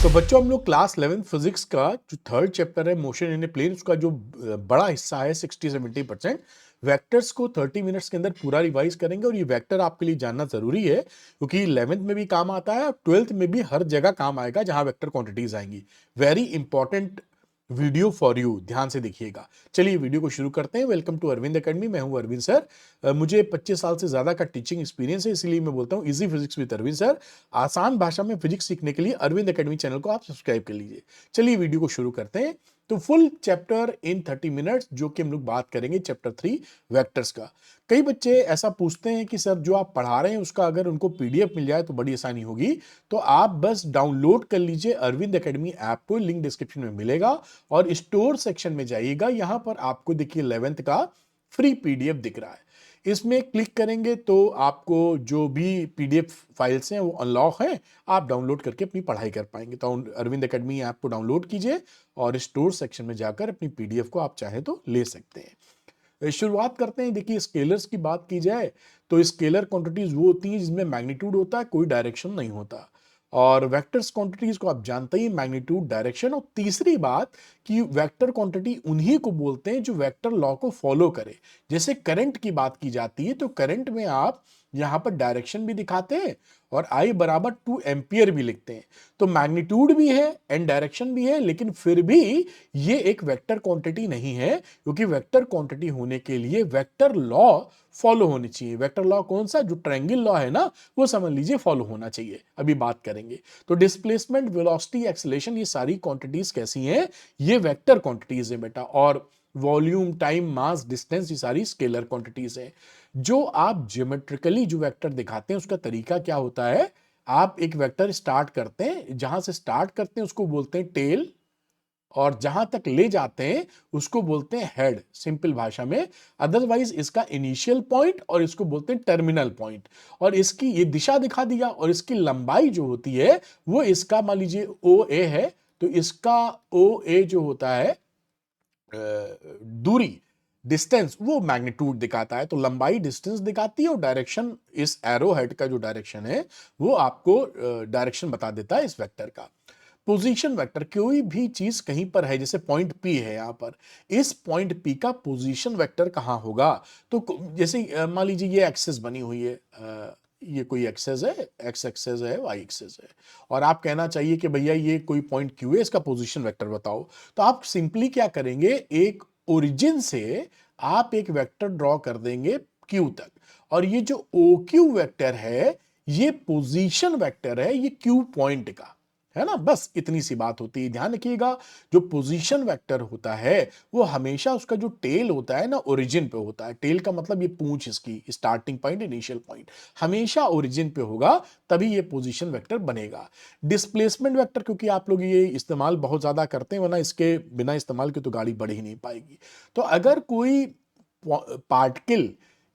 तो बच्चों हम लोग क्लास 11 फिजिक्स का जो थर्ड चैप्टर है मोशन इन ए प्लेन उसका जो बड़ा हिस्सा है 60-70% वेक्टर्स को 30 मिनट्स के अंदर पूरा रिवाइज करेंगे। और ये वेक्टर आपके लिए जानना जरूरी है क्योंकि 11th में भी काम आता है और 12th में भी हर जगह काम आएगा जहां वेक्टर क्वांटिटीज आएंगी। Very important video for you, ध्यान से देखिएगा। चलिए वीडियो को शुरू करते हैं। वेलकम टू अरविंद एकेडमी, मैं हूं अरविंद सर। मुझे 25 साल से ज्यादा का टीचिंग एक्सपीरियंस है, इसलिए मैं बोलता हूं easy physics with Arvind sir. आसान भाषा में फिजिक्स सीखने के लिए अरविंद एकेडमी चैनल को आप सब्सक्राइब कर लीजिए। चलिए वीडियो को शुरू करते हैं। तो फुल चैप्टर इन 30 मिनट्स जो कि हम लोग बात करेंगे चैप्टर 3 वेक्टर्स का। कई बच्चे ऐसा पूछते हैं कि सर जो आप पढ़ा रहे हैं उसका अगर उनको पीडीएफ मिल जाए तो बड़ी आसानी होगी। तो आप बस डाउनलोड कर लीजिए अरविंद एकेडमी ऐप को, लिंक डिस्क्रिप्शन में मिलेगा और स्टोर सेक्शन में जाइएगा। यहां पर आपको देखिए 11th का फ्री पीडीएफ दिख रहा है। इसमें क्लिक करेंगे तो आपको जो भी पीडीएफ फाइल्स हैं वो अनलॉक हैं, आप डाउनलोड करके अपनी पढ़ाई कर पाएंगे। तो अरविंद एकेडमी ऐप को डाउनलोड कीजिए और स्टोर सेक्शन में जाकर अपनी पीडीएफ को आप चाहे तो ले सकते हैं। शुरुआत करते हैं। देखिए स्केलर्स की बात की जाए तो स्केलर क्वांटिटीज वो होती हैं जिसमें मैग्नीट्यूड होता है, कोई डायरेक्शन नहीं होता। और वेक्टर्स क्वांटिटीज को आप जानते ही, मैग्नीट्यूड, डायरेक्शन। और तीसरी बात कि वेक्टर क्वांटिटी उन्हीं को बोलते हैं जो वेक्टर लॉ को फॉलो करे। जैसे करंट की बात की जाती है तो करंट में आप यहां पर डायरेक्शन भी दिखाते हैं और I बराबर 2 एम्पियर भी लिखते हैं। तो मैग्नीट्यूड भी है एंड डायरेक्शन भी है, लेकिन फिर भी ये एक वेक्टर क्वांटिटी नहीं है क्योंकि वेक्टर क्वांटिटी होने के लिए वेक्टर लॉ फॉलो होनी चाहिए। वेक्टर लॉ कौन सा? जो ट्रायंगल लॉ है ना, वो समझ लीजिए फॉलो होना चाहिए। अभी बात करेंगे। तो डिस्प्लेसमेंट, वेलोसिटी, एक्सेलरेशन, ये सारी क्वांटिटीज कैसी हैं? ये वेक्टर क्वांटिटीज है बेटा। और वॉल्यूम, टाइम, मास, डिस्टेंस, ये सारी स्केलर क्वांटिटीज है। जो आप ज्योमेट्रिकली जो वेक्टर दिखाते हैं उसका तरीका क्या होता है? आप एक वेक्टर स्टार्ट करते हैं, जहां से स्टार्ट करते हैं उसको बोलते हैं टेल, और जहां तक ले जाते हैं उसको बोलते हैं हेड, सिंपल भाषा में। अदरवाइज इसका इनिशियल पॉइंट और इसको बोलते हैं टर्मिनल पॉइंट। और इसकी ये दिशा दिखा दिया और इसकी लंबाई जो होती है वो इसका मान लीजिए ओ ए है, तो इसका ओ ए जो होता है दूरी, डिस्टेंस, वो मैग्नीट्यूड दिखाता है। तो लंबाई डिस्टेंस दिखाती है और डायरेक्शन, इस एरो हेड का जो डायरेक्शन है वो आपको डायरेक्शन बता देता है इस वेक्टर का। पोजीशन वेक्टर, कोई भी चीज कहीं पर है, जैसे पॉइंट पी है यहां पर, इस पॉइंट पी का पोजीशन वेक्टर कहां होगा? तो जैसे मान लीजिए ये एक्सेस बनी हुई है, ये कोई एक्सेस है, एक्स एक्सेस है, वाई एक्सेस है, और आप कहना चाहिए कि भैया ये कोई पॉइंट क्यू है, इसका पोजीशन वेक्टर बताओ। तो आप सिंपली क्या करेंगे, एक ओरिजिन से आप एक वेक्टर ड्रॉ कर देंगे क्यू तक, और ये जो ओ क्यू वेक्टर है ये पोजीशन वेक्टर है, ये क्यू पॉइंट का है ना। बस इतनी सी बात होती है। ध्यान रखिएगा, जो पोजीशन वेक्टर होता है वो हमेशा उसका जो टेल होता है ना ओरिजिन पे होता है। टेल का मतलब ये पूंछ, इसकी स्टार्टिंग पॉइंट, इनिशियल पॉइंट हमेशा ओरिजिन पे होगा, तभी ये पोजीशन वेक्टर बनेगा। डिस्प्लेसमेंट वेक्टर, क्योंकि आप लोग ये इस्तेमाल बहुत ज्यादा करते हैं, वरना इसके बिना इस्तेमाल के तो गाड़ी बढ़ ही नहीं पाएगी। तो अगर कोई पार्टिकल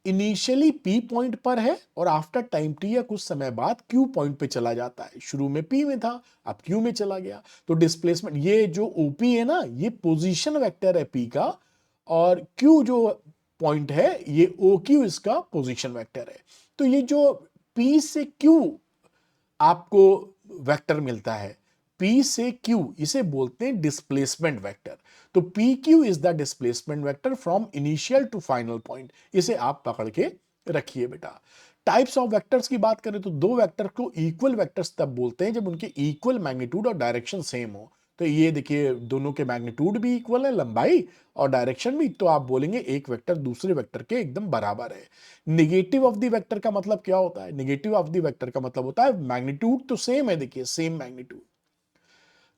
इनिशियली पी पॉइंट पर है और आफ्टर टाइम टी या कुछ समय बाद क्यू पॉइंट पे चला जाता है, शुरू में पी में था अब क्यू में चला गया, तो डिस्प्लेसमेंट, ये जो ओपी है ना ये पोजीशन वेक्टर है पी का, और क्यू जो पॉइंट है ये ओ क्यू इसका पोजीशन वेक्टर है। तो ये जो पी से क्यू आपको वेक्टर मिलता है, P से Q, इसे बोलते हैं डिस्प्लेसमेंट वेक्टर। तो PQ is the displacement vector from initial to final point. इसे आप पकड़ के रखिए बेटा। टाइप्स ऑफ वेक्टर्स की बात करें तो दो वेक्टर को इक्वल वेक्टर्स तब बोलते हैं जब उनके इक्वल मैग्नीट्यूड और डायरेक्शन सेम हो। तो ये देखिए दोनों के मैग्नीट्यूड भी इक्वल है, लंबाई और डायरेक्शन भी, तो आप बोलेंगे एक वेक्टर दूसरे वेक्टर के एकदम बराबर है। निगेटिव ऑफ द वेक्टर का मतलब क्या होता है? निगेटिव ऑफ द वेक्टर का मतलब होता है मैग्नीट्यूड तो सेम है, देखिए सेम मैग्नीट्यूड,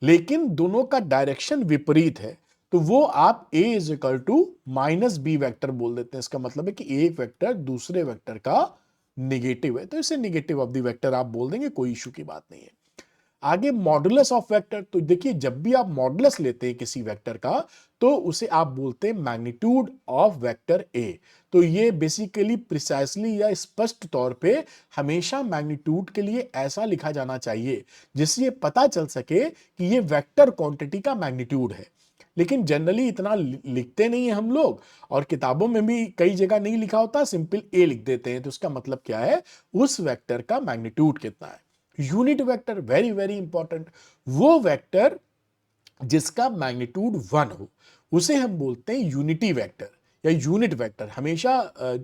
लेकिन दोनों का डायरेक्शन विपरीत है, तो वो आप a is equal to minus B vector बोल देते हैं। इसका मतलब है कि एक वेक्टर दूसरे वेक्टर का निगेटिव है, तो इसे निगेटिव ऑफ द वेक्टर आप बोल देंगे, कोई इशू की बात नहीं है। आगे मॉडुलस ऑफ वेक्टर, तो देखिए जब भी आप मॉडुलस लेते हैं किसी वेक्टर का तो उसे आप बोलते हैं मैग्नीट्यूड ऑफ वेक्टर ए। तो ये बेसिकली प्रिसाइसली या स्पष्ट तौर पे हमेशा मैग्नीट्यूड के लिए ऐसा लिखा जाना चाहिए जिससे ये पता चल सके कि ये वेक्टर क्वांटिटी का मैग्नीट्यूड है। लेकिन जनरली इतना लिखते नहीं है हम लोग, और किताबों में भी कई जगह नहीं लिखा होता, सिंपल ए लिख देते हैं। तो इसका मतलब क्या है? उस वेक्टर का मैग्नीट्यूड कितना है। Unit vector very very important, वो वेक्टर जिसका मैग्नीट्यूड 1 हो उसे हम बोलते हैं यूनिटी वेक्टर या यूनिट वेक्टर। हमेशा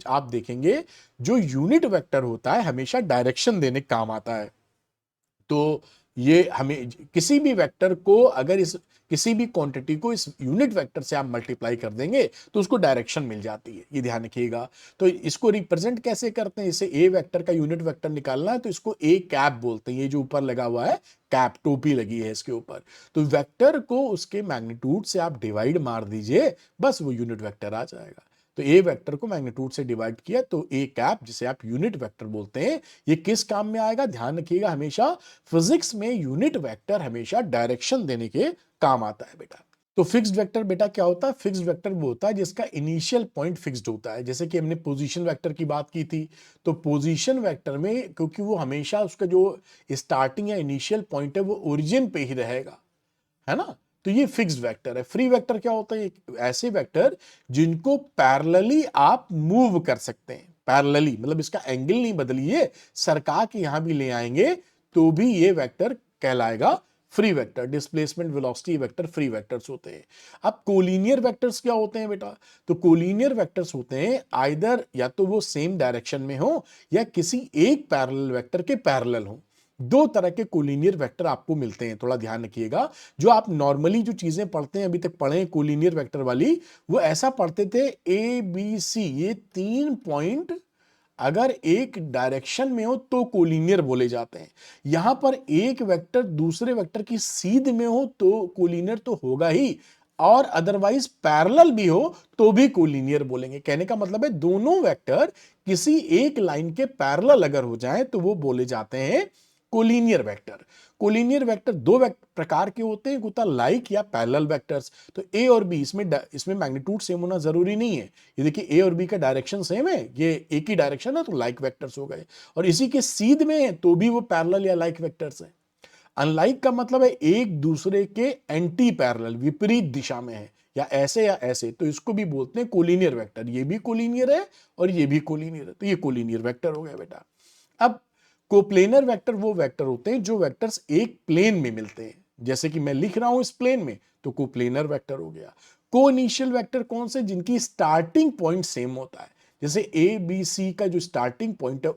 आप देखेंगे जो यूनिट वेक्टर होता है हमेशा डायरेक्शन देने काम आता है। तो ये हमें किसी भी वेक्टर को अगर इस किसी भी क्वांटिटी को इस यूनिट वेक्टर से आप मल्टीप्लाई कर देंगे तो उसको डायरेक्शन मिल जाती है, ये ध्यान रखिएगा। तो इसको रिप्रेजेंट कैसे करते हैं, इसे ए वेक्टर का यूनिट वेक्टर निकालना है तो इसको ए कैप बोलते हैं, ये जो ऊपर लगा हुआ है कैप, टोपी लगी है इसके ऊपर। तो वेक्टर को उसके मैग्नीट्यूड से आप डिवाइड मार दीजिए, बस वो यूनिट वेक्टर आ जाएगा। तो ए वेक्टर को मैग्नीट्यूड से डिवाइड किया तो ए कैप, जिसे आप यूनिट वेक्टर बोलते हैं, ये किस काम में आएगा, ध्यान रखिएगा। हमेशा फिजिक्स में यूनिट वेक्टर हमेशा डायरेक्शन देने के काम आता है बेटा। तो फिक्स्ड वेक्टर बेटा क्या होता है, फिक्स्ड वेक्टर वो होता है जिसका इनिशियल पॉइंट फिक्स्ड होता है। जैसे कि हमने पोजीशन वेक्टर की बात की थी, तो पोजीशन वेक्टर में क्योंकि वो हमेशा उसका जो स्टार्टिंग या इनिशियल पॉइंट है वो ओरिजिन पे ही रहेगा, है ना, तो ये फिक्स्ड वेक्टर है। फ्री वेक्टर क्या होता है, ऐसे वेक्टर जिनको पैरेलली आप मूव कर सकते हैं। पैरेलली मतलब इसका एंगल नहीं बदलिए, सरका के यहां भी ले आएंगे तो भी ये वेक्टर कहलाएगा free vector. Displacement velocity vector free vectors होते हैं। अब कोलिनियर वेक्टर्स क्या होते हैं बेटा, तो कोलिनियर वेक्टर्स होते हैं आइदर या तो वो सेम डायरेक्शन में हो या किसी एक पैरेलल वेक्टर के पैरेलल हो। दो तरह के कोलिनियर वेक्टर आपको मिलते हैं, थोड़ा ध्यान रखिएगा। जो आप नॉर्मली जो चीजें पढ़ते हैं, अभी तक पढ़े कोलिनियर वेक्टर वाली, वो ऐसा पढ़ते थे ए बी सी, ये 3 पॉइंट अगर एक डायरेक्शन में हो तो कोलिनियर बोले जाते हैं। यहां पर एक वेक्टर दूसरे वेक्टर की सीध में हो तो कोलिनियर तो होगा ही, और अदरवाइज पैरेलल भी हो तो भी कोलिनियर बोलेंगे। कहने का मतलब है दोनों वेक्टर किसी एक लाइन के पैरेलल अगर हो जाएं तो वो बोले जाते हैं कोलिनियर वेक्टर। कोलिनियर वेक्टर दो प्रकार के होते हैं, एक होता है लाइक या पैरेलल वेक्टर्स। तो ए और बी, इसमें मैग्नीट्यूड सेम होना जरूरी नहीं है। ये देखिए ए और बी का डायरेक्शन सेम है, ये एक ही डायरेक्शन है तो लाइक वेक्टर्स हो गए, और इसी के सीध में है तो भी वो पैरेलल या लाइक वेक्टर्स है। अनलाइक का मतलब है एक दूसरे के एंटी पैरेलल, विपरीत दिशा में है, या ऐसे, तो इसको भी बोलते हैं कोलिनियर वेक्टर। ये भी कोलिनियर है और ये भी कोलिनियर है, तो ये कोलिनियर वेक्टर हो गया बेटा। अब कोप्लेनर वेक्टर वो वेक्टर होते हैं जो वेक्टर्स एक प्लेन में मिलते हैं, जैसे कि मैं लिख रहा हूं इस प्लेन में, तो कोप्लेनर वेक्टर हो गया। को इनिशियल वेक्टर कौन से, जिनकी स्टार्टिंग पॉइंट सेम होता है, जैसे ए बी सी का जो स्टार्टिंग पॉइंट है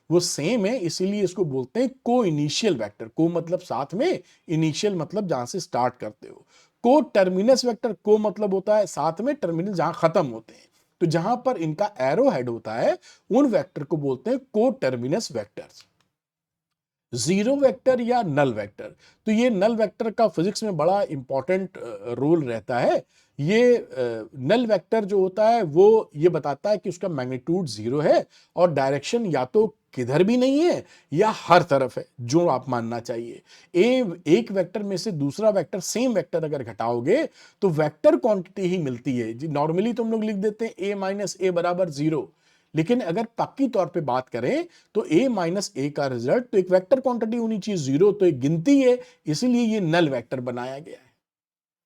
वो सेम है, इसीलिए इसको बोलते हैं को इनिशियल वेक्टर। को मतलब साथ में, इनिशियल मतलब जहां से स्टार्ट करते हो। को टर्मिनस वेक्टर, को मतलब होता है साथ में, टर्मिनस जहां खत्म होते हैं। तो जहां पर इनका एरो हेड होता है उन वेक्टर को बोलते हैं को टर्मिनस वेक्टर्स। जीरो वेक्टर या नल वेक्टर, तो ये नल वेक्टर का फिजिक्स में बड़ा इंपॉर्टेंट रोल रहता है। ये नल वेक्टर जो होता है वो ये बताता है कि उसका मैग्नीट्यूड 0 है और डायरेक्शन या तो किधर भी नहीं है या हर तरफ है, जो आप मानना चाहिए। एक वेक्टर में से दूसरा वेक्टर, सेम वेक्टर अगर घटाओगे तो वेक्टर क्वांटिटी ही मिलती है। नॉर्मली तुम लोग लिख देते हैं a माइनस ए बराबर 0, लेकिन अगर पक्की तौर पे बात करें तो a माइनस ए का रिजल्ट तो एक वेक्टर क्वांटिटी होनी चाहिए 0, तो एक गिनती है, इसीलिए ये नल वेक्टर बनाया गया है।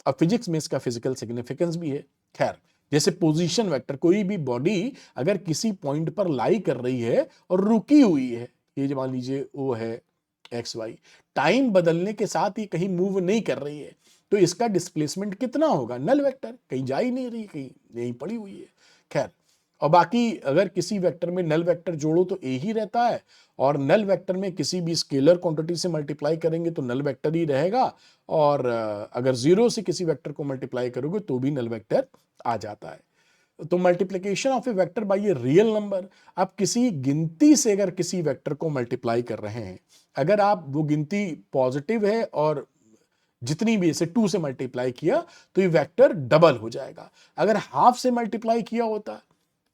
अब फिजिक्स में इसका फिजिकल सिग्निफिकेंस भी है। खैर, जैसे पोजीशन वेक्टर, कोई भी बॉडी अगर किसी पॉइंट पर लाई कर रही है और रुकी हुई है, ये मान लीजिए ओ है एक्स वाई, टाइम बदलने के साथ ये कहीं मूव नहीं कर रही है, तो इसका डिस्प्लेसमेंट कितना होगा, नल वेक्टर, कहीं जा ही नहीं रही, कहीं यहीं पड़ी हुई है। खैर, और बाकी अगर किसी वेक्टर में नल वेक्टर जोड़ो तो ए ही रहता है, और नल वेक्टर में किसी भी स्केलर क्वांटिटी से मल्टीप्लाई करेंगे तो नल वेक्टर ही रहेगा, और अगर 0 से किसी वेक्टर को मल्टीप्लाई करोगे तो भी नल वेक्टर आ जाता है। तो multiplication of A vector by a real number, आप किसी गिनती से अगर किसी वेक्टर को मल्टीप्लाई कर रहे हैं, अगर आप वो गिनती पॉजिटिव है और जितनी भी इसे 2 से मल्टीप्लाई किया तो ये वेक्टर डबल हो जाएगा। अगर हाफ से मल्टीप्लाई किया होता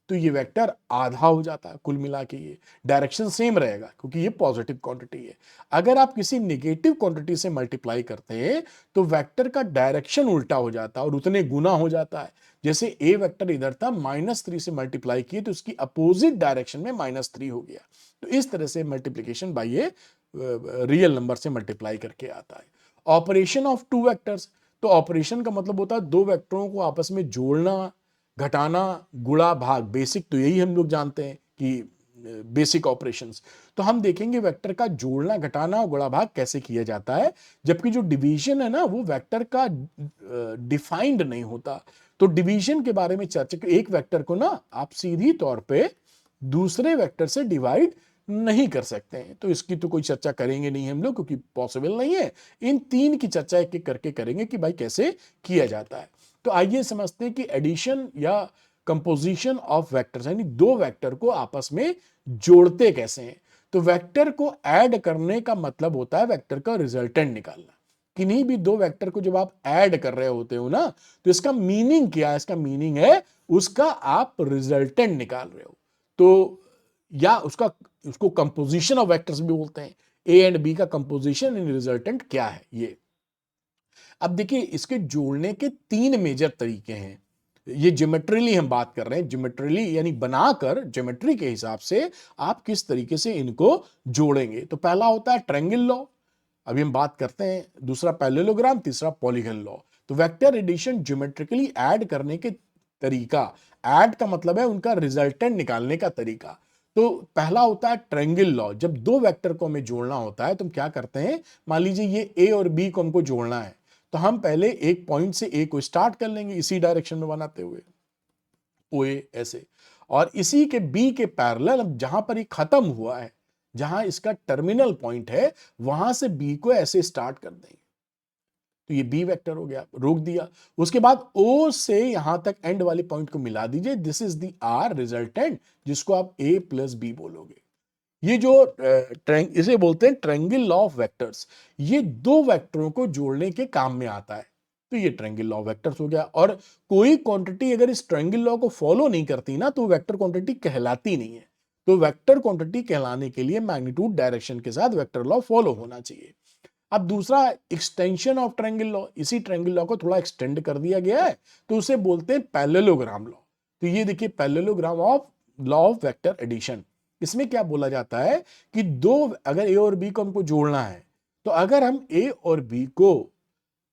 तो ये वेक्टर आधा हो जाता है। कुल मिला के ये डायरेक्शन सेम रहेगा क्योंकि ये पॉजिटिव क्वांटिटी है। अगर आप किसी नेगेटिव क्वांटिटी से मल्टीप्लाई करते हैं तो वेक्टर का डायरेक्शन उल्टा हो जाता है और उतने गुना हो जाता है। जैसे ए वेक्टर इधर था, -3 से मल्टीप्लाई किए तो उसकी अपोजिट डायरेक्शन में -3 हो गया। तो इस तरह से multiplication bye a real number से मल्टीप्लाई करके आता है। ऑपरेशन ऑफ टू वेक्टर्स, तो ऑपरेशन का मतलब होता है दो वेक्टरों को आपस में जोड़ना, घटाना, गुणा, भाग। बेसिक तो यही हम लोग जानते हैं कि बेसिक ऑपरेशंस। तो हम देखेंगे वेक्टर का जोड़ना, घटाना और गुणा भाग कैसे किया जाता है, जबकि जो डिवीजन है ना वो वेक्टर का डिफाइंड नहीं होता। तो डिवीजन के बारे में चर्चा, एक वेक्टर को ना आप सीधी तौर पे दूसरे वेक्टर से डिवाइड नहीं कर सकते हैं, तो इसकी तो कोई चर्चा करेंगे नहीं हम लोग, क्योंकि पॉसिबल नहीं है। इन तीन की चर्चा एक एक करके करेंगे कि भाई कैसे किया जाता है। तो आइए समझते हैं कि एडिशन या कंपोजिशन ऑफ वेक्टर्स, यानी दो वेक्टर को आपस में जोड़ते कैसे हैं। तो वेक्टर को ऐड करने का मतलब होता है वेक्टर का रिजल्टेंट निकालना। किन्हीं भी दो वेक्टर को जब आप ऐड कर रहे होते हो ना, तो इसका मीनिंग क्या है? इसका मीनिंग है उसका आप रिजल्टेंट निकाल रहे हो। तो या उसको कंपोजिशन ऑफ वेक्टर्स भी बोलते हैं। ए एंड बी का कंपोजिशन इन रिजल्टेंट क्या है ये। अब देखिए इसके जोड़ने के तीन मेजर तरीके हैं। ये ज्योमेट्रिली हम बात कर रहे हैं, ज्योमेट्रिली यानी बनाकर ज्योमेट्री के हिसाब से आप किस तरीके से इनको जोड़ेंगे। तो पहला होता है ट्रायंगल लॉ, अभी हम बात करते हैं। दूसरा पैरेललोग्राम, तीसरा पॉलीगन लॉ। तो वेक्टर एडिशन ज्योमेट्रिकली ऐड करने के तरीका, ऐड का मतलब है उनका रिजल्टेंट निकालने का तरीका। तो पहला होता है ट्रायंगल लॉ। जब दो वेक्टर को हमें जोड़ना होता है तो हम क्या करते हैं, मान लीजिए ये ए और बी को हमको जोड़ना है, तो हम पहले एक पॉइंट से ए को स्टार्ट कर लेंगे इसी डायरेक्शन में बनाते हुए, ओ ए ऐसे, और इसी के बी के पैरेलल अब जहां पर ये खत्म हुआ है, जहां इसका टर्मिनल पॉइंट है, वहां से बी को ऐसे स्टार्ट कर देंगे। तो ये बी वेक्टर हो गया, रोक दिया। उसके बाद ओ से यहां तक एंड वाले पॉइंट को मिला दीजिए, this is the are resultant, जिसको आप ए प्लस बी बोलोगे। ये जो इसे बोलते हैं ट्रायंगल लॉ ऑफ वेक्टर्स, ये दो वेक्टरों को जोड़ने के काम में आता है। तो ये ट्रायंगल लॉ ऑफ वेक्टर्स हो गया। और कोई क्वांटिटी अगर इस ट्रायंगल लॉ को फॉलो नहीं करती ना, तो वेक्टर क्वांटिटी कहलाती नहीं है। तो वेक्टर क्वांटिटी कहलाने के लिए मैग्नीट्यूड डायरेक्शन के साथ वेक्टर लॉ फॉलो होना चाहिए। अब दूसरा एक्सटेंशन ऑफ ट्रायंगल लॉ, इसी ट्रायंगल लॉ को थोड़ा एक्सटेंड कर दिया गया है, तो उसे बोलते हैं पैरेललोग्राम लॉ। तो ये देखिए parallelogram of law of vector addition. इसमें क्या बोला जाता है कि दो, अगर ए और बी को हमको जोड़ना है, तो अगर हम ए और बी को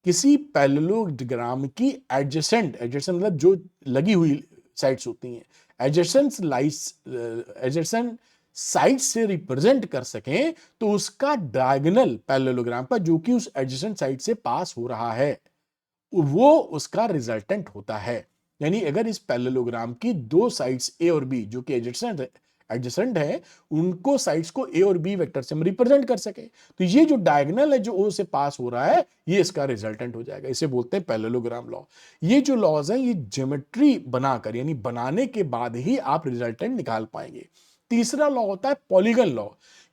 किसी पैरेललोग्राम की एडजेसेंट, एडजेसेंट मतलब जो लगी हुई साइड्स होती हैं, एडजेसेंट लाइट्स, एडजेसेंट साइड से रिप्रेजेंट कर सकें, तो उसका डायगोनल पैरेललोग्राम पर जो कि उस एडजेसेंट साइड से पास हो रहा है, वो उसका रिजल्टेंट होता है। यानी अगर इस पैरेललोग्राम की दो साइड्स ए और बी जो कि एडजेसेंट है, उनको साइड्स को ए और बी वेक्टर से हम रिप्रेजेंट कर सके, तो ये जो डायगोनल है जो ओ से पास हो रहा है, ये इसका रिजल्टेंट हो जाएगा। इसे बोलते हैं पैरेललोग्राम लॉ। ये जो लॉज हैं ये ज्योमेट्री बनाकर, यानी बनाने के बाद ही आप रिजल्टेंट निकाल पाएंगे। तीसरा लॉ होता है पॉलीगन लॉ।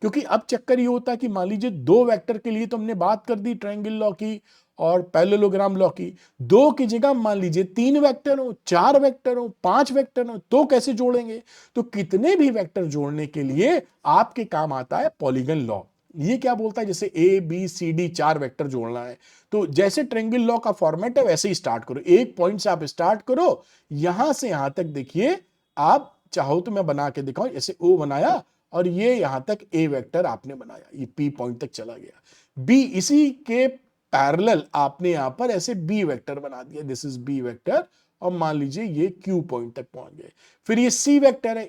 क्योंकि अब चक्कर ये होता है कि मान लीजिए दो वेक्टर के लिए तो हमने बात कर दी ट्रायंगल लॉ की और पैरेललोग्राम लॉ की, दो की जगह मान लीजिए तीन वेक्टर हो, चार वेक्टर हो, पांच वेक्टर हो, तो कैसे जोड़ेंगे? तो कितने भी वेक्टर जोड़ने के लिए आपके काम आता है पॉलीगन लॉ। ये क्या बोलता है, जैसे ए बी सी डी चार वेक्टर जोड़ना है, तो जैसे ट्रायंगल लॉ का फॉर्मेट है वैसे ही स्टार्ट करो। एक पॉइंट से आप स्टार्ट करो, यहां से यहां तक देखिए, आप चाहो तो मैं बना के दिखाऊं, जैसे ओ बनाया और ये यहां तक ए वेक्टर आपने बनाया, ये पी पॉइंट तक चला गया। बी, इसी के पैरेलल आपने यहां पर ऐसे बी वेक्टर बना दिया, दिस इज बी वेक्टर, और मान लीजिए ये क्यू पॉइंट तक पहुंच गए। फिर ये सी वेक्टर है,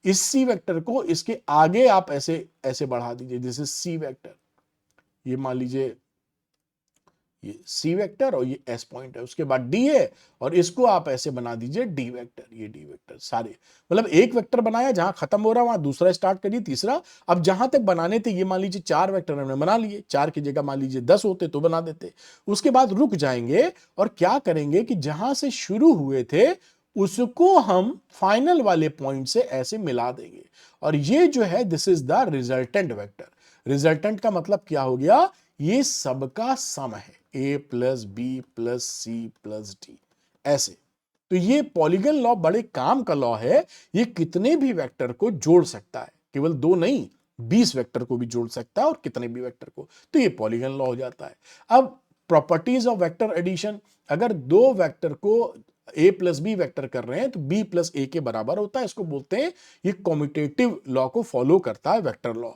इस सी वेक्टर को इसके आगे आप ऐसे ऐसे बढ़ा दीजिए, दिस इज सी वेक्टर। ये मान लीजिए ये सी वेक्टर और ये एस पॉइंट है, उसके बाद डी है, और इसको आप ऐसे बना दीजिए डी वेक्टर, ये डी वेक्टर सारे, मतलब एक वेक्टर बनाया जहां खत्म हो रहा वहां दूसरा स्टार्ट करिए, तीसरा। अब जहां तक बनाने थे, ये मान लीजिए चार वेक्टर हमने बना लिए, चार की जगह मान लीजिए 10 होते तो बना देते। उसके बाद रुक जाएंगे और क्या करेंगे कि जहां से शुरू हुए थे उसको हम फाइनल वाले पॉइंट से ऐसे मिला देंगे, और ये जो है this is the resultant vector. Resultant का मतलब क्या हो गया, ये सबका सम है, A plus B plus C plus D, ऐसे। तो ये पॉलीगन लॉ बड़े काम का लॉ है, ये कितने भी वेक्टर को जोड़ सकता है, केवल दो नहीं 20 वेक्टर को भी जोड़ सकता है, और कितने भी वेक्टर को, तो ये पॉलीगन लॉ हो जाता है। अब प्रॉपर्टीज ऑफ वेक्टर एडिशन, अगर दो वेक्टर को ए प्लस बी वेक्टर कर रहे हैं तो बी प्लस ए के बराबर होता है, इसको बोलते हैं, ये कॉम्यूटेटिव लॉ को फॉलो करता है vector law.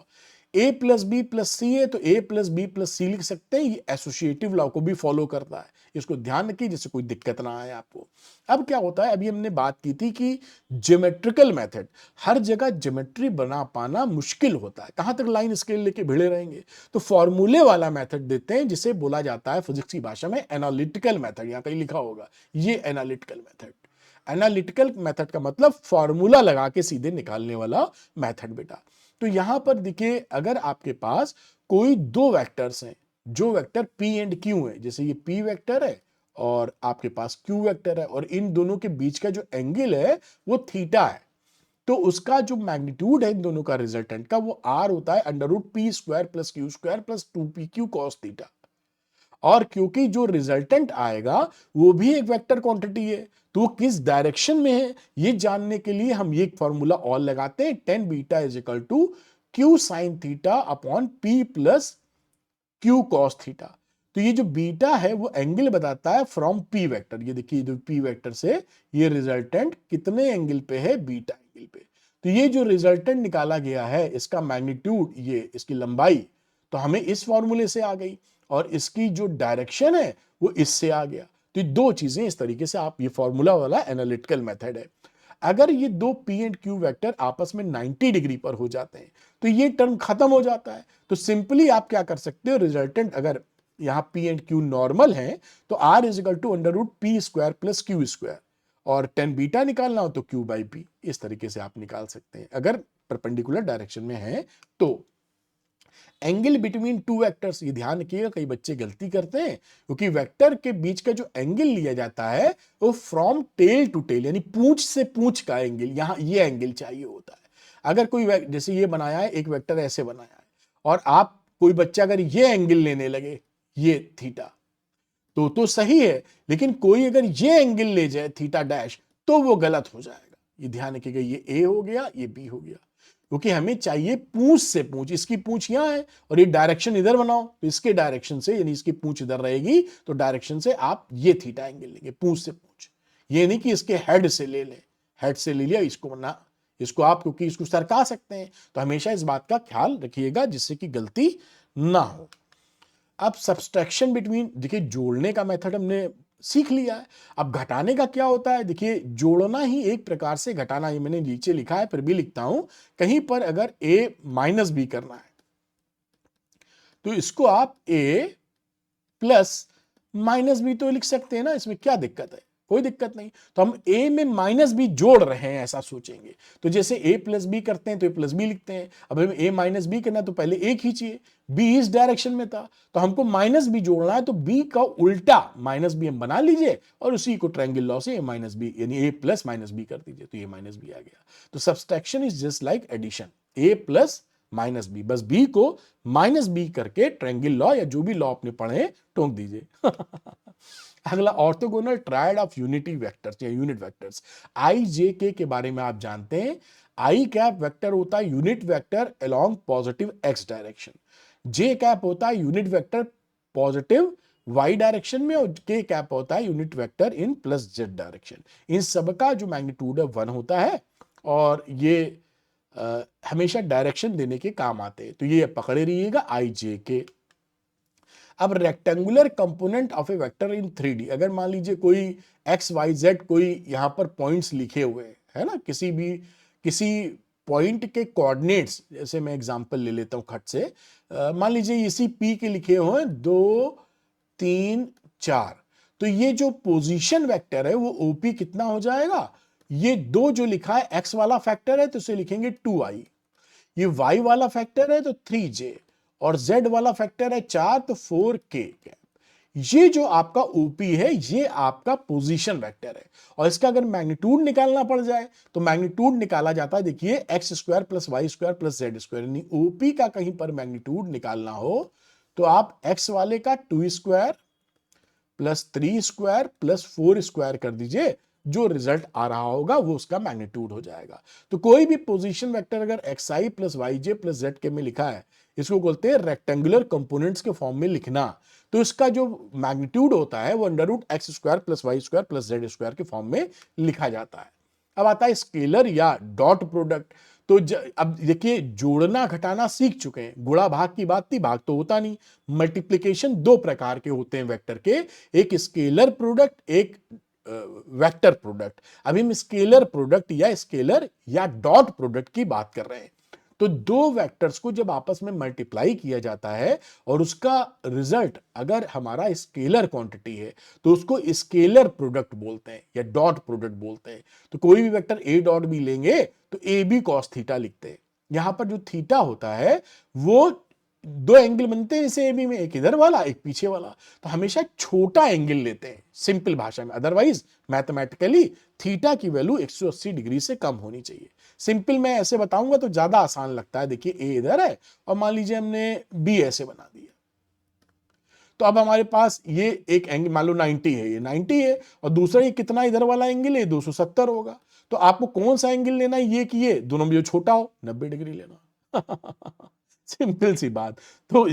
a plus B plus C है तो a plus B plus C लिख सकते हैं। ये एसोसिएटिव लॉ को भी फॉलो करता है, इसको ध्यान रखिए जिससे कोई दिक्कत ना आए आपको। अब क्या होता है, अभी हमने बात की थी कि ज्योमेट्रिकल मेथड, हर जगह ज्योमेट्री बना पाना मुश्किल होता है, कहां तक लाइन स्केल लेके भिड़े रहेंगे। तो फॉर्मूले वाला मेथड देते हैं जिसे बोला जाता है फिजिक्स की भाषा में एनालिटिकल मेथड, यहां कहीं लिखा होगा ये एनालिटिकल मेथड। एनालिटिकल मेथड का मतलब फॉर्मूला लगा के सीधे निकालने वाला मेथड बेटा। तो यहां पर देखिए, अगर आपके पास कोई दो वेक्टर्स हैं, जो वेक्टर p एंड q है, जैसे ये p वेक्टर है और आपके पास q वेक्टर है, और इन दोनों के बीच का जो एंगल है वो थीटा है, तो उसका जो मैग्नीट्यूड है इन दोनों का रिजल्टेंट का वो r होता है under root P square plus Q square plus 2pq cos theta. और क्योंकि जो रिजल्टेंट आएगा वो भी एक वेक्टर क्वांटिटी है, तो वो किस डायरेक्शन में है ये जानने के लिए हम ये फॉर्मूला और लगाते हैं, tan beta is equal to Q sine theta upon P plus Q cos theta. तो ये जो बीटा है वो एंगल बताता है फ्रॉम पी वेक्टर। ये देखिए, जो पी वेक्टर से ये रिजल्टेंट कितने एंगल पे है, बीटा एंगल पे। तो ये जो रिजल्टेंट निकाला गया है इसका मैग्नीट्यूड, ये इसकी लंबाई, तो हमें इस फॉर्मूले से आ गई, और इसकी जो डायरेक्शन है वो इससे आ गया। तो ये दो चीजें इस तरीके से आप, ये फॉर्मूला वाला एनालिटिकल मेथड है। अगर ये दो पी एंड क्यू वेक्टर आपस में 90 डिग्री पर हो जाते हैं तो ये टर्म खत्म हो जाता है। तो सिंपली आप क्या कर सकते हो, रिजल्टेंट अगर यहां पी एंड क्यू नॉर्मल है तो R is equal to under root P square plus Q square, और टेन बीटा निकालना हो तो क्यू बाई पी, इस तरीके से आप निकाल सकते हैं अगर परपेंडिकुलर डायरेक्शन में है तो। एंगल बिटवीन टू वेक्टर्स, ये ध्यान रखिएगा, कई बच्चे गलती करते हैं, क्योंकि वेक्टर के बीच का जो एंगल लिया जाता है वो फ्रॉम टेल टू टेल, यानी पूंछ से पूंछ का एंगल, यहां ये एंगल चाहिए होता है। अगर कोई जैसे ये बनाया है, एक वेक्टर ऐसे बनाया है, और आप कोई बच्चा अगर ये एंगल लेने लगे, ये थीटा, तो सही है, लेकिन कोई अगर ये एंगल ले जाए थीटा डैश तो वो गलत हो जाएगा। ये ध्यान रखिएगा, ये ए हो गया, ये बी हो गया, क्योंकि हमें चाहिए पूंछ से पूंछ। इसकी पूंछ यहां है और ये डायरेक्शन इधर बनाओ, तो इसके डायरेक्शन से, यानी इसकी पूंछ इधर रहेगी तो डायरेक्शन से आप ये थीटा एंगल लेंगे, पूंछ से पूंछ। ये नहीं कि इसके हेड से ले लें, हेड से ले लिया इसको ना, इसको आप क्योंकि इसको सरका सकते हैं, तो हमेशा इस बात का ख्याल रखिएगा जिससे कि गलती ना हो। अब सब्सट्रैक्शन बिटवीन, देखिए जोड़ने का मेथड हमने सीख लिया है। अब घटाने का क्या होता है, देखिए जोड़ना ही एक प्रकार से घटाना, ये मैंने नीचे लिखा है फिर भी लिखता हूं, कहीं पर अगर a माइनस बी करना है तो इसको आप a प्लस माइनस बी तो लिख सकते हैं ना, इसमें क्या दिक्कत है, कोई दिक्कत नहीं। तो हम a में माइनस बी जोड़ रहे हैं ऐसा सोचेंगे, तो जैसे a प्लस बी करते हैं तो a प्लस बी लिखते हैं। अब हमें a माइनस बी करना है तो पहले a खींचिए, b इस डायरेक्शन में था तो हमको माइनस बी जोड़ना है, तो b का उल्टा माइनस बी हम बना लीजिए और उसी को ट्रायंगल लॉ से a माइनस बी यानी a प्लस माइनस बी कर दीजिए, तो ये माइनस बी आ गया। तो subtraction is just like addition, a plus minus B, बस b को माइनस बी करके ट्रायंगल लॉ या जो भी लॉ आपने पढ़े टोक दीजिए। अगला, orthogonal triad of unity vectors या यूनिट वेक्टर्स, आई जे के बारे में आप जानते हैं। आई कैप वेक्टर होता है unit vector along positive X direction, J cap होता है unit vector positive Y direction में, और के कैप होता है unit vector in plus Z direction. इन सबका जो मैग्नीट्यूड है 1 होता है, और ये हमेशा डायरेक्शन देने के काम आते हैं, तो ये पकड़े रहिएगा आई जे के। अब rectangular component of A vector in 3D, अगर मान लीजिए कोई एक्स वाई जेड, कोई यहां पर पॉइंट्स लिखे हुए है ना, किसी पॉइंट के कोऑर्डिनेट्स, जैसे मैं एग्जांपल ले लेता हूं खट से, मान लीजिए इसी पी के लिखे हुए हैं 2 3 4, तो ये जो पोजीशन वेक्टर है वो ओपी कितना हो जाएगा, ये दो जो लिखा है एक्स वाला फैक्टर है तो इसे लिखेंगे 2i, ये y वाला फैक्टर है तो 3j, और z वाला फैक्टर है 4 तो 4k। ये जो आपका OP है ये आपका पोजीशन वेक्टर है, और इसका अगर मैग्नीट्यूड निकालना पड़ जाए तो मैग्नीट्यूड निकाला जाता है, देखिए X square plus Y square plus Z square, यानी OP का कहीं पर मैग्नीट्यूड निकालना हो तो आप x वाले का 2 square plus 3 square plus 4 square कर दीजिए, जो रिजल्ट आ रहा होगा वो उसका मैग्नीट्यूड हो जाएगा। तो कोई भी पोजीशन वेक्टर अगर xi plus yj plus Z के में लिखा है, इसको बोलते हैं रेक्टेंगुलर कंपोनेंट्स के फॉर्म में लिखना, तो इसका जो मैग्नीट्यूड होता है वो under root X square plus Y square plus Z square के फॉर्म में लिखा जाता है। अब आता है स्केलर या डॉट प्रोडक्ट, तो अब देखिए जोड़ना घटाना सीख चुके हैं, गुणा भाग की बात थी, भाग तो होता नहीं। मल्टीप्लिकेशन दो प्रकार के होते हैं वेक्टर के, एक स्केलर प्रोडक्ट, एक वेक्टर प्रोडक्ट। अभी हम स्केलर प्रोडक्ट या स्केलर या डॉट प्रोडक्ट की बात कर रहे हैं। तो दो वेक्टर्स को जब आपस में मल्टीप्लाई किया जाता है और उसका रिजल्ट अगर हमारा स्केलर क्वांटिटी है तो उसको स्केलर प्रोडक्ट बोलते हैं या डॉट प्रोडक्ट बोलते हैं। तो कोई भी वेक्टर ए डॉट बी लेंगे तो ए बी कॉस थीटा लिखते हैं। यहां पर जो थीटा होता है वो दो एंगल बनते हैं इसे ए बी में, एक इधर वाला एक पीछे वाला। तो हमेशा छोटा एंगल लेते हैं सिंपल भाषा में, अदरवाइज मैथमेटिकली थीटा की वैल्यू 180 डिग्री से कम होनी चाहिए। सिंपल मैं ऐसे बताऊंगा तो ज्यादा आसान लगता है। देखिए ए इधर है और मान लीजिए हमने बी ऐसे बना दिया, तो अब हमारे पास ये एक एंगल मान लो 90 है, ये 90 है, और दूसरा ये कितना इधर वाला एंगल है 270 होगा। तो आपको कौन सा एंगल लेना है, ये कि ये दोनों में जो छोटा हो 90 डिग्री लेना। सिंपल सी बात। तो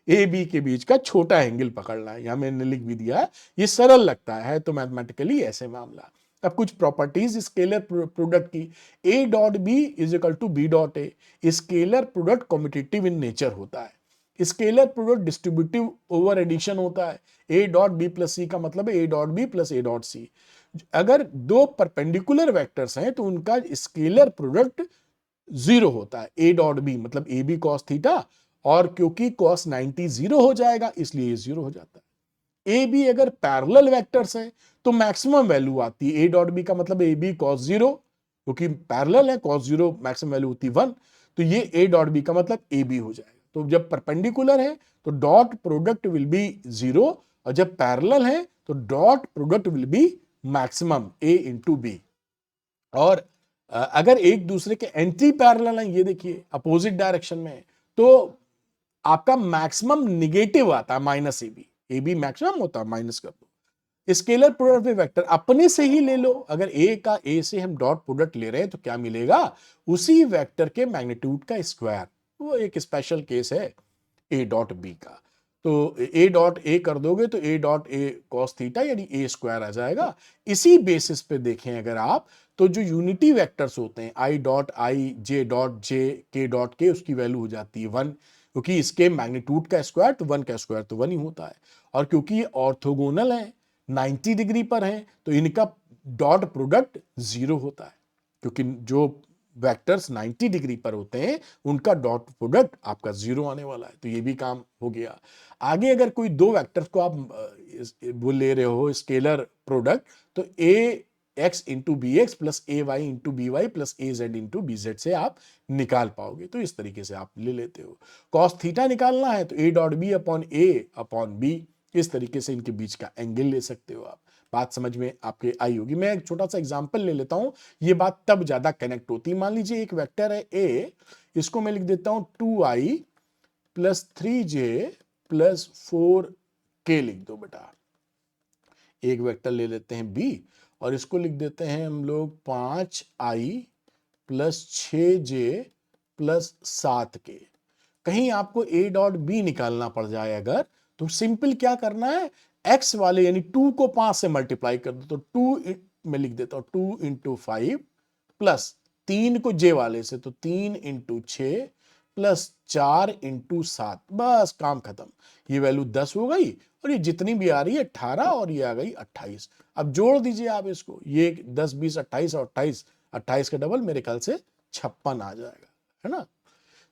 ए बी के बीच का छोटा एंगल पकड़ना है, यहां मैंने लिख भी दिया है। ये सरल लगता है तो मैथमेटिकली ऐसे मामला। अब कुछ प्रॉपर्टीज स्केलर प्रोडक्ट की, A dot B is equal to B dot A. Scalar product competitive in nature होता है। Scalar product distributive over addition होता है। A dot B plus C का मतलब है A dot B plus A dot C. अगर दो perpendicular vectors हैं तो उनका स्केलर प्रोडक्ट जीरो होता है। ए डॉट बी मतलब ए बी कॉस थीटा, और क्योंकि कॉस 90 जीरो हो जाएगा इसलिए ये जीरो हो जाता है। ए बी अगर पैरेलल वेक्टर्स है तो मैक्सिमम वैल्यू आती है। ए डॉट बी का मतलब ए बी कॉस जीरो, क्योंकि पैरेलल है, कॉस जीरो मैक्सिमम वैल्यू होती है 1, तो ये ए डॉट बी का मतलब ए बी हो जाएगा। तो जब परपेंडिकुलर है तो dot product will be zero, और जब पैरेलल है तो dot product will be maximum A into B. और अगर एक दूसरे के एंटी पैरेलल हैं, ये देखिए अपोजिट डायरेक्शन में, तो आपका मैक्सिमम निगेटिव आता है, माइनस ए बी मैक्सिमम होता है, माइनस कर दो। स्केलर प्रोडक्ट में वेक्टर अपने से ही ले लो, अगर ए का ए से हम डॉट प्रोडक्ट ले रहे हैं तो क्या मिलेगा, उसी वेक्टर के मैग्नीट्यूड का स्क्वायर। वो एक स्पेशल केस है ए डॉट बी का। तो ए डॉट ए कर दोगे तो A dot A cos theta यानी ए स्क्वायर आ जाएगा। इसी बेसिस पे देखें अगर आप, तो जो यूनिटी वेक्टर्स होते हैं I dot I, J dot J, के डॉट के, उसकी वैल्यू हो जाती है 1, क्योंकि इसके मैग्नीट्यूड का स्क्वायर तो 1 का स्क्वायर तो 1 ही होता है। और क्योंकि ये ऑर्थोगोनल है, 90 डिग्री पर है, तो इनका डॉट प्रोडक्ट जीरो होता है, क्योंकि जो वेक्टर्स 90 डिग्री पर होते हैं उनका डॉट प्रोडक्ट आपका जीरो आने वाला है। तो ये भी काम हो गया। आगे अगर कोई दो वेक्टर्स को आप वो ले रहे हो स्केलर प्रोडक्ट, तो A X into B X plus A Y into B Y plus A Z into B Z से आप निकाल पाओगे। तो इस तरीके से आप ले लेते हो। कॉस थीटा निकालना है तो A dot B upon A upon B, इस तरीके से इनके बीच का एंगल ले सकते हो आप। बात समझ में आपके आई होगी। मैं एक छोटा सा एग्जांपल ले लेता हूं, ये बात तब ज्यादा कनेक्ट होती है। मान लीजिए एक वेक्टर है ए, इसको मैं लिख देता हूं 2i plus 3j plus 4k लिख दो बेटा। एक वेक्टर ले लेते हैं बी और इसको लिख देते हैं हम लोग 5i plus 6j plus 7k। कहीं आपको ए डॉट बी निकालना पड़ जाए अगर, तो सिंपल क्या करना है, एक्स वाले यानी 2 को 5 से मल्टीप्लाई कर दो। तो 2 में लिख देता हूं 2 इंटू 5 प्लस 3 को जे वाले से तो 3 इंटू 6 प्लस 4 इंटू 7, बस काम खत्म। ये वैल्यू 10 हो गई और ये जितनी भी आ रही है 18 और ये आ गई 28। अब जोड़ दीजिए आप इसको, ये 10 20 28 और 28, 28 का डबल मेरे ख्याल से 56 आ जाएगा, है ना।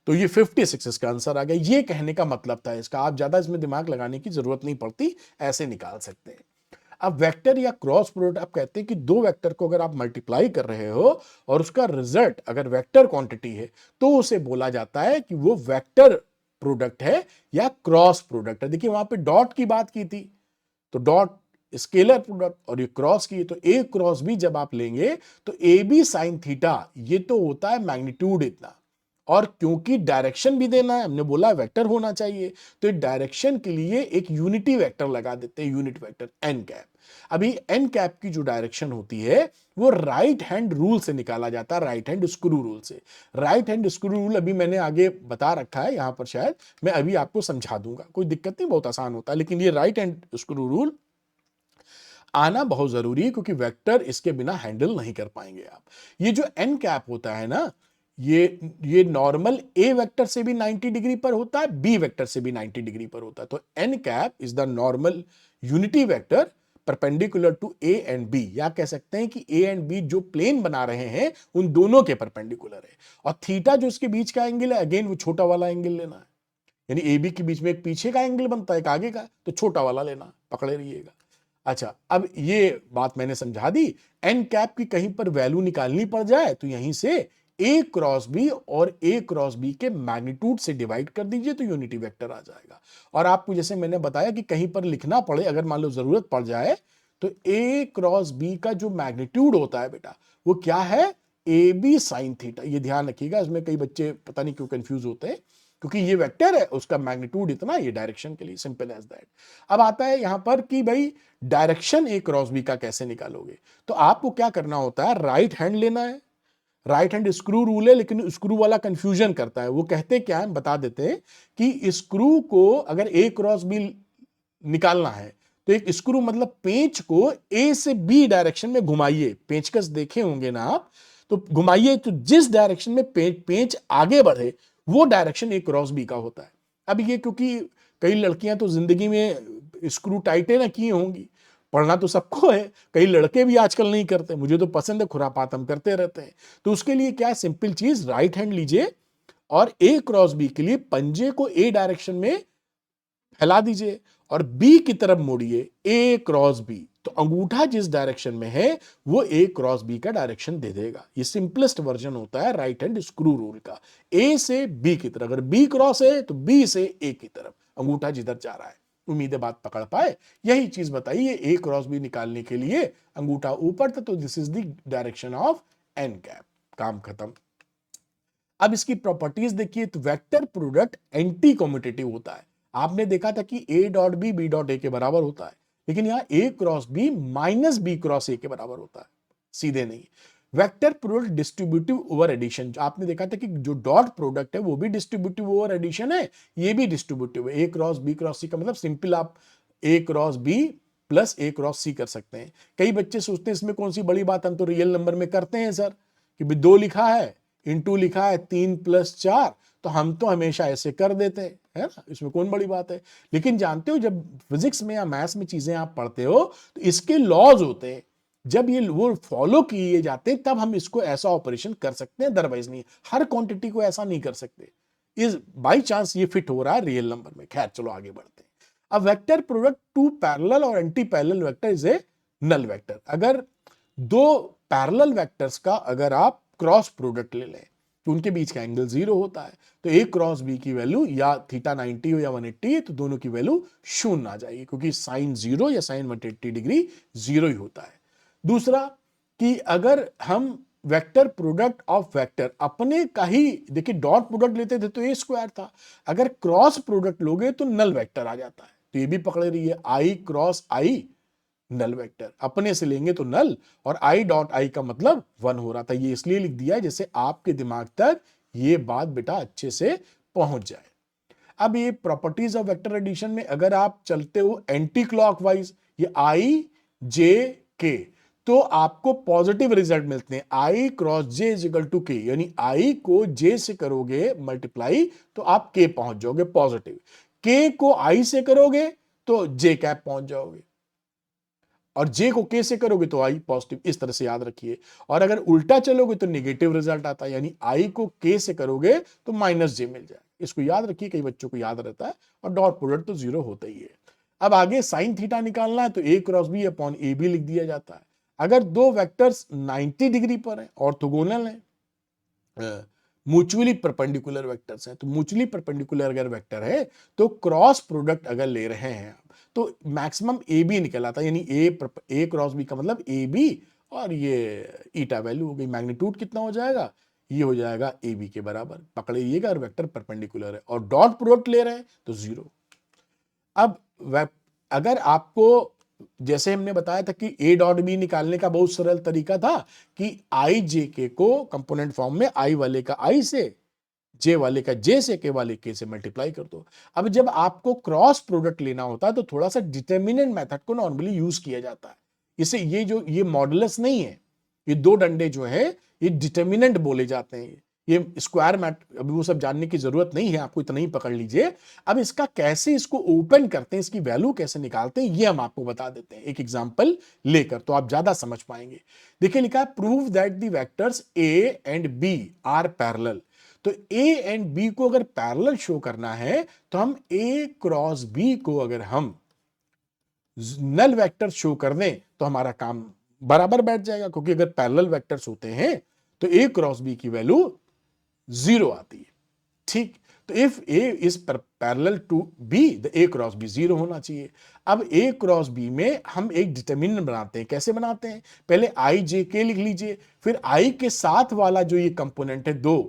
तो ये 56 इसका आंसर आ गया। ये कहने का मतलब था इसका, आप ज्यादा इसमें दिमाग लगाने की जरूरत नहीं पड़ती, ऐसे निकाल सकते हैं। अब वेक्टर या क्रॉस प्रोडक्ट, आप कहते हैं कि दो वेक्टर को अगर आप मल्टीप्लाई कर रहे हो और उसका रिजल्ट अगर वेक्टर क्वांटिटी है तो उसे बोला जाता है कि वो वेक्टर प्रोडक्ट है या क्रॉस प्रोडक्ट है। देखिए वहां पे डॉट की बात की थी, तो डॉट स्केलर प्रोडक्ट, और ये क्रॉस की, तो ए क्रॉस बी जब आप लेंगे तो ए बी साइन थीटा ये तो होता है मैग्नीट्यूड इतना, और क्योंकि डायरेक्शन भी देना है, हमने बोला वेक्टर होना चाहिए, तो डायरेक्शन के लिए एक यूनिटी वेक्टर लगा देते हैं, यूनिट वेक्टर एन कैप। अभी एन कैप की जो डायरेक्शन होती है वो राइट हैंड रूल से निकाला जाता है, राइट हैंड स्क्रू रूल से। राइट हैंड स्क्रू रूल अभी मैंने आगे बता रखा है यहां पर, शायद मैं अभी आपको समझा दूंगा, कोई दिक्कत नहीं, बहुत आसान होता है। लेकिन ये राइट हैंड स्क्रू रूल आना बहुत जरूरी है, क्योंकि वेक्टर इसके बिना हैंडल नहीं कर पाएंगे आप। ये जो एन कैप होता है ना, ये नॉर्मल ए वेक्टर से भी 90 डिग्री पर होता है, बी वेक्टर से भी 90 डिग्री पर होता है। तो N cap is the normal unity vector perpendicular to A and B, या कह सकते हैं कि ए एंड बी जो प्लेन बना रहे हैं उन दोनों के परपेंडिकुलर है। और थीटा जो उसके बीच का एंगल है, अगेन वो छोटा वाला एंगल लेना है, यानी ए बी के बीच में एक पीछे का एंगल बनता है, एक आगे का, तो छोटा वाला लेना, पकड़े रहिएगा। अच्छा, अब ये बात मैंने समझा दी। एन कैप की कहीं पर वैल्यू निकालनी पड़ जाए तो यहीं से ए क्रॉस बी और ए क्रॉस बी के मैग्नीट्यूड से डिवाइड कर दीजिए तो यूनिटी वेक्टर आ जाएगा। और आपको जैसे मैंने बताया कि कहीं पर लिखना पड़े, अगर मान लो जरूरत पड़ जाए, तो ए क्रॉस बी का जो मैग्नीट्यूड होता है बेटा, वो क्या है, ए बी साइन थीटा। ये ध्यान रखिएगा, इसमें कई बच्चे पता नहीं क्यों कंफ्यूज होते हैं, क्योंकि ये वेक्टर है, उसका मैग्नीट्यूड इतना, ये डायरेक्शन के लिए, सिंपल एज दैट। अब आता है यहां पर कि भाई डायरेक्शन ए क्रॉस बी का कैसे निकालोगे। तो आपको क्या करना होता है, राइट हैंड लेना है। राइट हैंड स्क्रू रूल है, लेकिन स्क्रू वाला कंफ्यूजन करता है। वो कहते क्या है, बता देते हैं कि स्क्रू को अगर ए क्रॉस बी निकालना है तो एक स्क्रू मतलब पेंच को ए से बी डायरेक्शन में घुमाइए। पेंचकस देखे होंगे ना आप, तो घुमाइए, तो जिस डायरेक्शन में पेंच आगे बढ़े वो डायरेक्शन ए क्रॉस बी का होता है। अब ये क्योंकि कई लड़कियां तो जिंदगी में स्क्रू टाइटे ना किए होंगी, पढ़ना तो सबको है, कई लड़के भी आजकल नहीं करते, मुझे तो पसंद है, खुरापात हम करते रहते हैं। तो उसके लिए क्या सिंपल चीज, राइट हैंड लीजिए और ए क्रॉस बी के लिए पंजे को ए डायरेक्शन में फैला दीजिए और बी की तरफ मोड़िए, ए क्रॉस बी। तो अंगूठा जिस डायरेक्शन में है वो ए क्रॉस बी का डायरेक्शन दे देगा। ये सिंपलेस्ट वर्जन होता है राइट हैंड स्क्रू रूल का। ए से बी की तरफ, अगर बी क्रॉस है तो बी से ए की तरफ, अंगूठा जिधर जा रहा है। उम्मीद है बात पकड़ पाए। यही चीज बताइए, ए क्रॉस बी निकालने के लिए अंगूठा ऊपर था, तो this is the direction of N cap. काम खत्म। अब इसकी प्रॉपर्टीज देखिए, तो वेक्टर प्रोडक्ट एंटी कम्यूटेटिव होता है। आपने देखा था कि A dot B B dot A के बराबर होता है, लेकिन यहां A cross B minus B cross A के बराबर होता है, सीधे नहीं। Vector product distributive over addition, आपने देखा था कि जो डॉट प्रोडक्ट है वो भी डिस्ट्रीब्यूटिव ओवर एडिशन है, ये भी डिस्ट्रीब्यूटिव है। ए क्रॉस बी क्रॉस सी का मतलब सिंपल आप ए क्रॉस बी प्लस ए क्रॉस सी कर सकते हैं। कई बच्चे सोचते हैं इसमें कौन सी बड़ी बात, हम तो रियल नंबर में करते हैं सर, कि 2 लिखा है, इंटू लिखा है 3 + 4, तो हम तो हमेशा ऐसे कर देते हैं, है ना, इसमें कौन बड़ी बात है। लेकिन जानते हो, जब फिजिक्स में या मैथ्स में चीजें आप पढ़ते हो तो इसके लॉज होते हैं, जब ये वो फॉलो किए जाते हैं तब हम इसको ऐसा ऑपरेशन कर सकते हैं, अदरवाइज नहीं। हर क्वांटिटी को ऐसा नहीं कर सकते, इस बाई चांस ये फिट हो रहा है रियल नंबर में। खैर चलो आगे बढ़ते हैं। अब वेक्टर प्रोडक्ट टू पैरेलल और anti parallel vector is a null vector. अगर दो पैरेलल वेक्टर्स का अगर आप क्रॉस प्रोडक्ट ले लें तो उनके बीच का एंगल 0 होता है, तो ए क्रॉस बी की वैल्यू या थीटा 90 हो या 180 है, तो दोनों की वैल्यू शून्य आ जाएगी, क्योंकि साइन 0 या साइन 180 डिग्री 0 ही होता है। दूसरा कि अगर हम वेक्टर प्रोडक्ट ऑफ वेक्टर अपने का ही, देखिए डॉट प्रोडक्ट लेते थे तो ए स्क्वायर था, अगर क्रॉस प्रोडक्ट लोगे तो नल वेक्टर आ जाता है। तो ये भी पकड़े रहिए, आई क्रॉस आई नल वेक्टर, अपने से लेंगे तो नल, और आई डॉट आई का मतलब 1 हो रहा था। ये इसलिए लिख दिया है जैसे आपके दिमाग तक ये बात बेटा अच्छे से पहुंच जाए। अब ये प्रॉपर्टीज ऑफ वेक्टर एडिशन में अगर आप चलते हो एंटी क्लॉकवाइज, ये आई जे के, तो आपको पॉजिटिव रिजल्ट मिलते हैं। I cross J is equal to K, यानी आई को जे से करोगे मल्टीप्लाई तो आप के पहुंच जाओगे पॉजिटिव, के को आई से करोगे तो जे कैप पहुंच जाओगे, और जे को के से करोगे तो आई पॉजिटिव। इस तरह से याद रखिए। और अगर उल्टा चलोगे तो नेगेटिव रिजल्ट आता है, यानी आई को के से करोगे तो माइनस जे मिल जाए। इसको याद रखिए, कई बच्चों को याद रहता है, और डॉट प्रोडक्ट तो 0 होता ही है। अब आगे साइन थीटा निकालना है तो A cross B upon A B लिख दिया जाता है। अगर दो वेक्टर्स 90 डिग्री पर है, ऑर्थोगोनल है, म्यूचुअली परपेंडिकुलर वेक्टर्स हैं, तो म्यूचुअली परपेंडिकुलर अगर वेक्टर है तो क्रॉस प्रोडक्ट अगर ले रहे हैं तो मैक्सिमम ए बी निकल आता है, यानी ए क्रॉस बी का मतलब ए बी, और ये ईटा वैल्यू हो गई, मैग्नीट्यूड कितना हो जाएगा, ये हो जाएगा ए बी के बराबर। पकड़िएगा, और वेक्टर परपेंडिकुलर है और डॉट प्रोडक्ट ले रहे हैं तो 0। अब अगर आपको, जैसे हमने बताया था कि ए डॉट बी निकालने का बहुत सरल तरीका था कि आई जे के को कंपोनेंट फॉर्म में आई वाले का आई से, जे वाले का जे से, के वाले के से मल्टीप्लाई कर दो। अब जब आपको क्रॉस प्रोडक्ट लेना होता है तो थोड़ा सा डिटर्मिनेंट मेथड को नॉर्मली यूज किया जाता है। इसे ये जो ये मॉडुलस नहीं है, ये दो डंडे जो है ये डिटर्मिनेंट बोले जाते हैं। ये स्क्वायर मैट अभी वो सब जानने की जरूरत नहीं है, आपको इतना ही पकड़ लीजिए। अब इसका कैसे इसको ओपन करते हैं, इसकी वैल्यू कैसे निकालते हैं, ये हम आपको बता देते हैं एक एग्जांपल लेकर, तो आप ज्यादा समझ पाएंगे। देखिए लिखा है prove that the vectors A and B are parallel. तो ए एंड बी को अगर पैरेलल शो करना है तो हम ए क्रॉस बी को अगर हम नल वेक्टर शो कर दें तो हमारा काम बराबर बैठ जाएगा, क्योंकि अगर पैरेलल वेक्टर्स होते हैं तो ए क्रॉस बी की वैल्यू 0 आती है। ठीक, तो if A is parallel to B the A cross B 0 होना चाहिए। अब ए क्रॉस बी में हम एक डिटर्मिनेंट बनाते हैं। कैसे बनाते हैं? पहले आई जे के लिख लीजिए, फिर आई के साथ वाला जो ये कंपोनेंट है 2,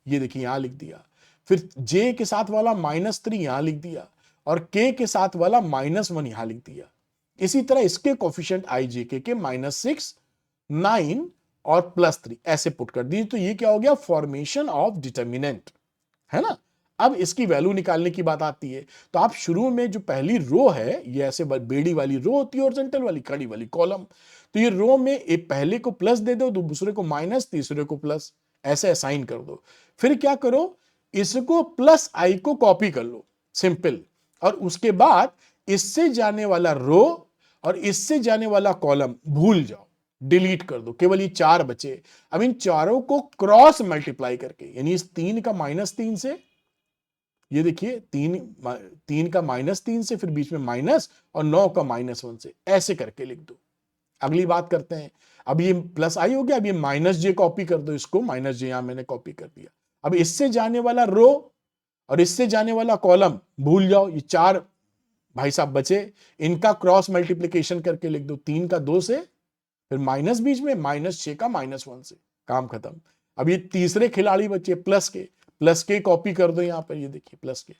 ये देखिए यहां लिख दिया, फिर जे के साथ वाला -3 यहां लिख दिया, और के के साथ वाला -1 यहां लिख दिया। इसी तरह इसके कोफिशिएंट आई जे के -6, 9 और +3 ऐसे पुट कर दीजिए। तो ये क्या हो गया? फॉर्मेशन ऑफ डिटर्मिनेंट, है ना। अब इसकी वैल्यू निकालने की बात आती है, तो आप शुरू में जो पहली रो है, ये ऐसे बेड़ी वाली रो होती है, हॉरिजॉन्टल वाली खड़ी वाली कॉलम, तो ये रो में एक पहले को प्लस दे दो, दूसरे को माइनस, तीसरे को प्लस, ऐसे असाइन कर दो। फिर क्या करो, इसको प्लस आई को कॉपी कर लो, सिंपल, और उसके बाद इससे जाने वाला रो और इससे जाने वाला कॉलम भूल जाओ, डिलीट कर दो, केवल ये 4 बचे। अब इन चारों को क्रॉस मल्टीप्लाई करके, यानी इस 3 का -3 से, ये देखिए 3 का -3 से, फिर बीच में माइनस, और 9 का -1 से, ऐसे करके लिख दो। अगली बात करते हैं, अब ये प्लस आई हो गया, अब ये माइनस जे कॉपी कर दो, इसको माइनस जे यहां मैंने कॉपी कर दिया। अब इससे जाने वाला रो और इससे जाने वाला कॉलम भूल जाओ, ये 4 भाई साहब बचे, इनका क्रॉस मल्टीप्लिकेशन करके लिख दो, 3 का 2 से, फिर माइनस बीच में, -6 का -1 से, काम खत्म। अब ये तीसरे खिलाड़ी बचे प्लस के कॉपी कर दो यहां पर, ये देखिए प्लस के।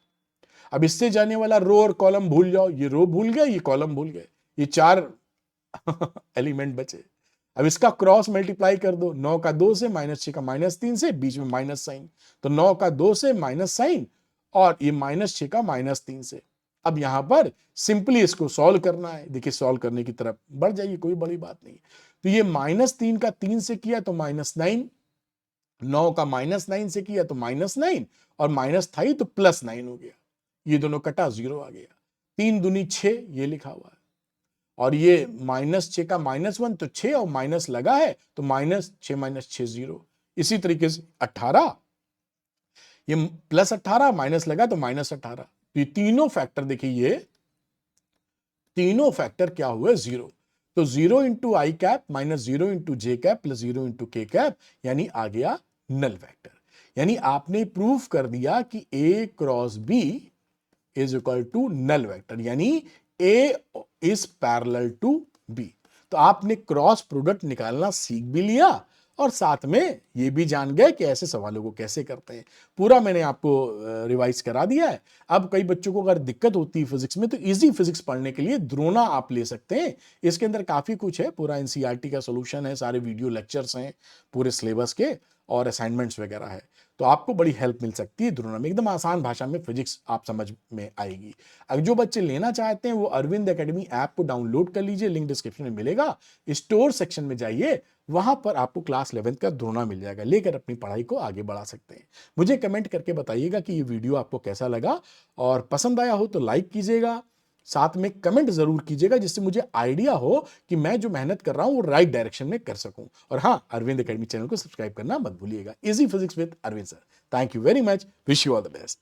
अब इससे जाने वाला रो और कॉलम भूल जाओ, ये रो भूल गए, ये कॉलम भूल गए, ये 4 एलिमेंट बचे। अब इसका क्रॉस मल्टीप्लाई कर दो, 9 का 2 से, -6 का -3 से, बीच में माइनस साइन, तो 9 का 2 से माइनस साइन, और ये -6 का -3 से। अब यहां पर सिंपली इसको सॉल्व करना है। देखिए सॉल्व करने की तरफ बढ़ जाइए, कोई बड़ी बात नहीं। तो ये -3 का 3 से किया तो -9, 9 का -9 से किया तो -9, और माइनस था ही तो +9 हो गया। ये दोनों कटा, 0 आ गया। 3 दूनी 6, ये लिखा हुआ है, और ये -6 का -1 तो 6, और माइनस लगा है तो -6 -6 0। इसी तरीके से 18, ये +18, माइनस लगा तो -18। तो ये तीनों फैक्टर देखिए, ये तीनों फैक्टर क्या हुए? 0। तो 0 इंटू आई कैप -0 इंटू जे कैप प्लस 0 इंटू के कैप, यानी आ गया नल वेक्टर। यानी आपने प्रूफ कर दिया कि A cross B is equal to null vector, यानी A is parallel to B. तो आपने क्रॉस प्रोडक्ट निकालना सीख भी लिया, और साथ में ये भी जान गए कि ऐसे सवालों को कैसे करते हैं। पूरा मैंने आपको रिवाइज करा दिया है। अब कई बच्चों को अगर दिक्कत होती है फिजिक्स में, तो इजी फिजिक्स पढ़ने के लिए द्रोणा आप ले सकते हैं। इसके अंदर काफी कुछ है, पूरा एनसीईआरटी का सोल्यूशन है, सारे वीडियो लेक्चर्स हैं पूरे सिलेबस के, और असाइनमेंट्स वगैरह है, तो आपको बड़ी हेल्प मिल सकती है द्रोणा में। एकदम आसान भाषा में फिजिक्स आप समझ में आएगी। अगर जो बच्चे लेना चाहते हैं वो अरविंद एकेडमी ऐप को डाउनलोड कर लीजिए, लिंक डिस्क्रिप्शन में मिलेगा। स्टोर सेक्शन में जाइए, वहां पर आपको क्लास 11 का द्रोणा मिल जाएगा, लेकर अपनी पढ़ाई को आगे बढ़ा सकते हैं। मुझे कमेंट करके बताइएगा कि ये वीडियो आपको कैसा लगा, और पसंद आया हो तो लाइक कीजिएगा, साथ में कमेंट जरूर कीजिएगा, जिससे मुझे आइडिया हो कि मैं जो मेहनत कर रहा हूं वो राइट डायरेक्शन में कर सकूं। और हाँ, अरविंद एकेडमी चैनल को सब्सक्राइब करना मत भूलिएगा। Easy physics with Arvind sir. Thank you very much, wish you all the best.